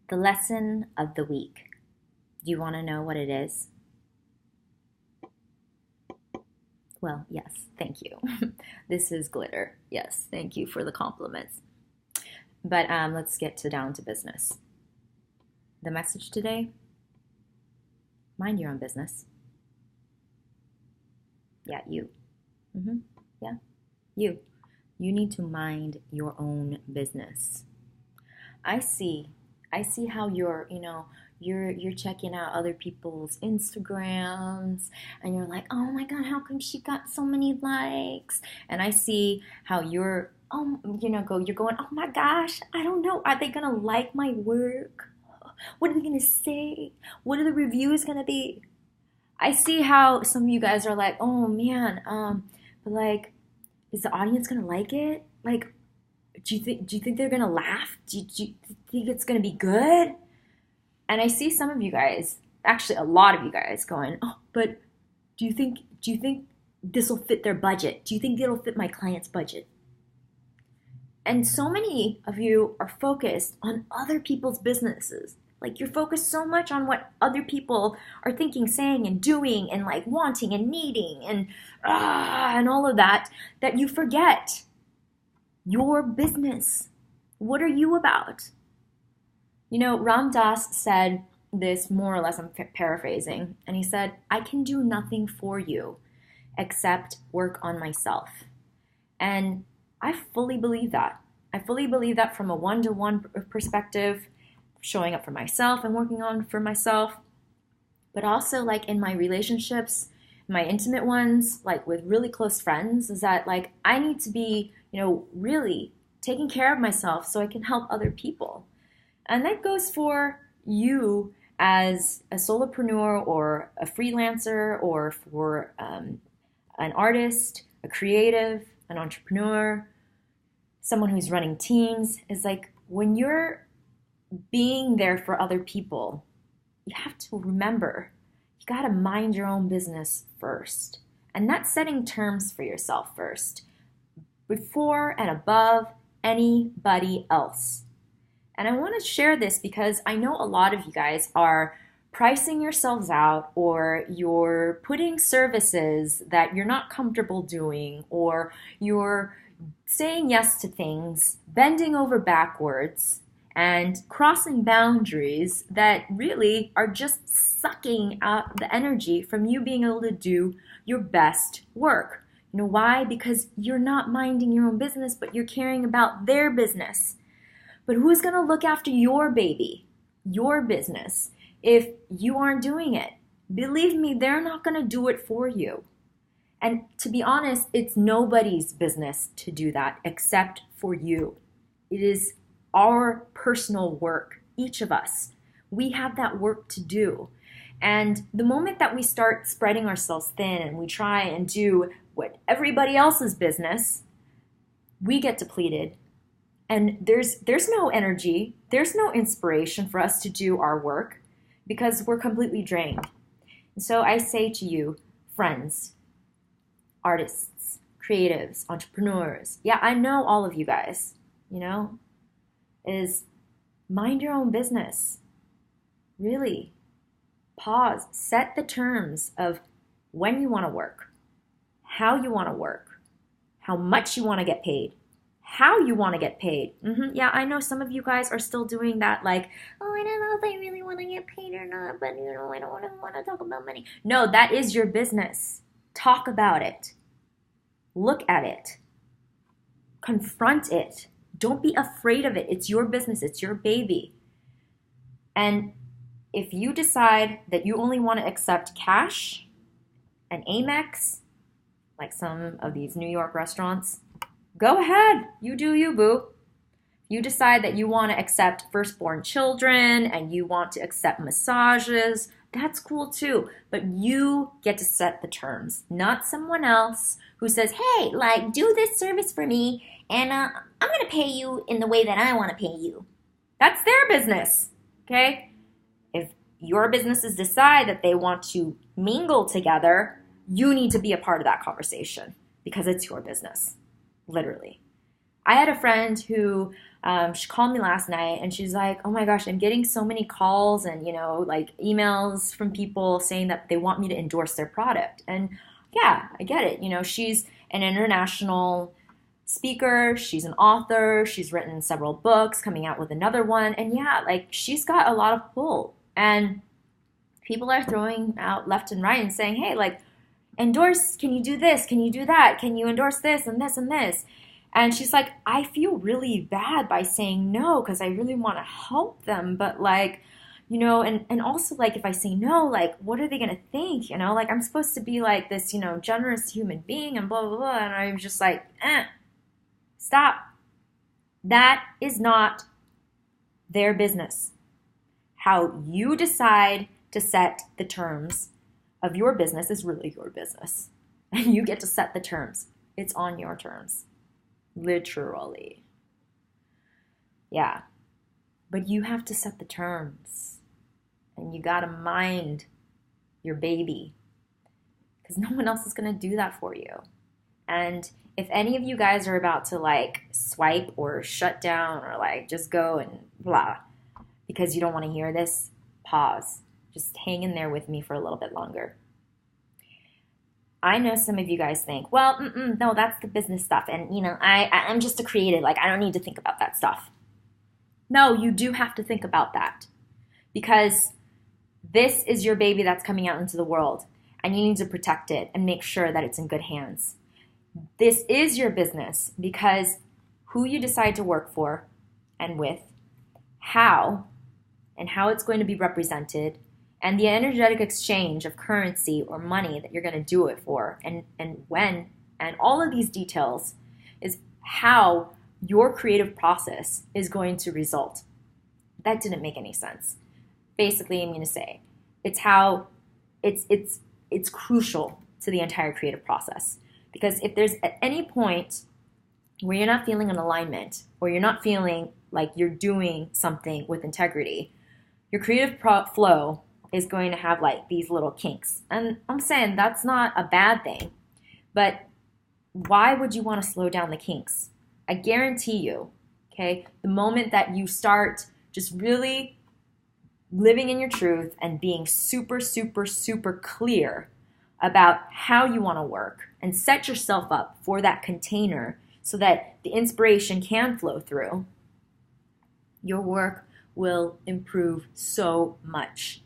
The lesson of the week. Do you want to know what it is? Well, yes, thank you. This is glitter. Yes, thank you for the compliments. But let's get down to business. The message today, mind your own business. Yeah, you. Yeah, you. You need to mind your own business. I see how you're checking out other people's Instagrams and you're like, oh my God, how come she got so many likes? And I see how you're going, oh my gosh, I don't know, are they gonna like my work? What are they gonna say? What are the reviews gonna be? I see how some of you guys are like, oh man, but like, is the audience gonna like it? Like, do you think they're gonna laugh? Do you think it's gonna be good? And I see some of you guys, actually a lot of you guys, going, oh, but do you think this will fit their budget? Do you think it'll fit my client's budget? And so many of you are focused on other people's businesses. Like you're focused so much on what other people are thinking, saying, and doing, and like wanting and needing, and all of that you forget your business. What are you about? You know, Ram Dass said this, more or less, I'm paraphrasing, and he said, I can do nothing for you except work on myself. And I fully believe that. I fully believe that from a one-to-one perspective, showing up for myself and working on for myself, but also like in my relationships, my intimate ones, like with really close friends, is that like I need to be, really taking care of myself so I can help other people. And that goes for you as a solopreneur or a freelancer or for an artist, a creative, an entrepreneur, someone who's running teams. Is like when you're being there for other people, you have to remember, you got to mind your own business first. And that's setting terms for yourself first, before and above anybody else. And I want to share this because I know a lot of you guys are pricing yourselves out, or you're putting services that you're not comfortable doing, or you're saying yes to things, bending over backwards, and crossing boundaries that really are just sucking out the energy from you being able to do your best work. You know why? Because you're not minding your own business, but you're caring about their business. But who's going to look after your baby, your business, if you aren't doing it? Believe me, they're not going to do it for you. And to be honest, it's nobody's business to do that except for you. It is our personal work, each of us. We have that work to do. And the moment that we start spreading ourselves thin and we try and do what everybody else's business, we get depleted. And there's no energy, there's no inspiration for us to do our work because we're completely drained. And so I say to you, friends, artists, creatives, entrepreneurs, yeah, I know all of you guys, is mind your own business. Really. Pause. Set the terms of when you want to work, how you want to work, how much you want to get paid, how you want to get paid. Yeah, I know some of you guys are still doing that, like, oh, I don't know if I really want to get paid or not, but I don't want to talk about money. No, that is your business. Talk about it. Look at it. Confront it. Don't be afraid of it. It's your business. It's your baby. And if you decide that you only want to accept cash and Amex, like some of these New York restaurants, go ahead. You do you, boo. You decide that you want to accept firstborn children and you want to accept massages, that's cool too. But you get to set the terms, not someone else who says, hey, like, do this service for me and I'm going to pay you in the way that I want to pay you. That's their business, okay? If your businesses decide that they want to mingle together, you need to be a part of that conversation because it's your business, literally. I had a friend who she called me last night and she's like, "Oh my gosh, I'm getting so many calls and like emails from people saying that they want me to endorse their product." And yeah, I get it. She's an international speaker, she's an author, she's written several books, coming out with another one, and yeah, like she's got a lot of pull. And people are throwing out left and right and saying, "Hey, like endorse, can you do this? Can you do that? Can you endorse this and this and this?" And she's like, "I feel really bad by saying no because I really want to help them. But like, and also like if I say no, like what are they going to think? Like I'm supposed to be like this, generous human being and blah, blah, blah." And I'm just like, stop. That is not their business. How you decide to set the terms of your business is really your business. And you get to set the terms. It's on your terms. Literally. Yeah. But you have to set the terms. And you gotta mind your baby. Because no one else is gonna do that for you. And if any of you guys are about to like swipe or shut down or like just go and blah, because you don't want to hear this, pause. Just hang in there with me for a little bit longer. I know some of you guys think, well, no, that's the business stuff. And, I'm just a creative. Like, I don't need to think about that stuff. No, you do have to think about that. Because this is your baby that's coming out into the world. And you need to protect it and make sure that it's in good hands. This is your business because who you decide to work for and with, how, and how it's going to be represented, and the energetic exchange of currency or money that you're going to do it for, and when, and all of these details is how your creative process is going to result. That didn't make any sense. Basically, I'm going to say it's how it's crucial to the entire creative process. Because if there's at any point where you're not feeling an alignment or you're not feeling like you're doing something with integrity, your creative flow is going to have like these little kinks. And I'm saying that's not a bad thing, but why would you want to slow down the kinks? I guarantee you, okay, the moment that you start just really living in your truth and being super, super, super clear about how you want to work and set yourself up for that container so that the inspiration can flow through, your work will improve so much.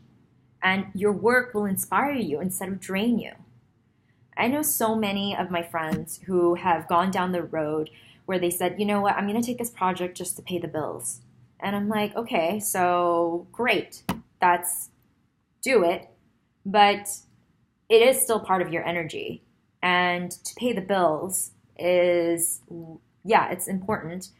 And your work will inspire you instead of drain you. I know so many of my friends who have gone down the road where they said, "You know what, I'm going to take this project just to pay the bills." And I'm like, okay, so great, do it. But it is still part of your energy. And to pay the bills is, yeah, it's important.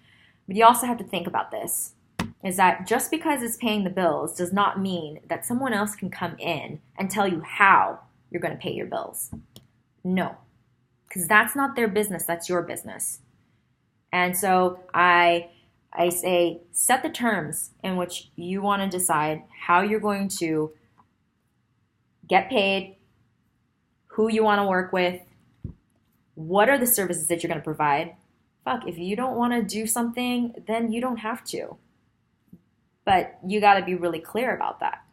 But you also have to think about this, is that just because it's paying the bills does not mean that someone else can come in and tell you how you're going to pay your bills. No, because that's not their business, that's your business. And so I say set the terms in which you want to decide how you're going to get paid, who you want to work with, what are the services that you're going to provide. Fuck, if you don't want to do something, then you don't have to. But you got to be really clear about that.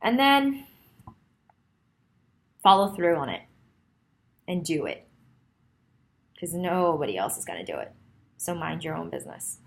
And then follow through on it and do it. Because nobody else is going to do it. So mind your own business.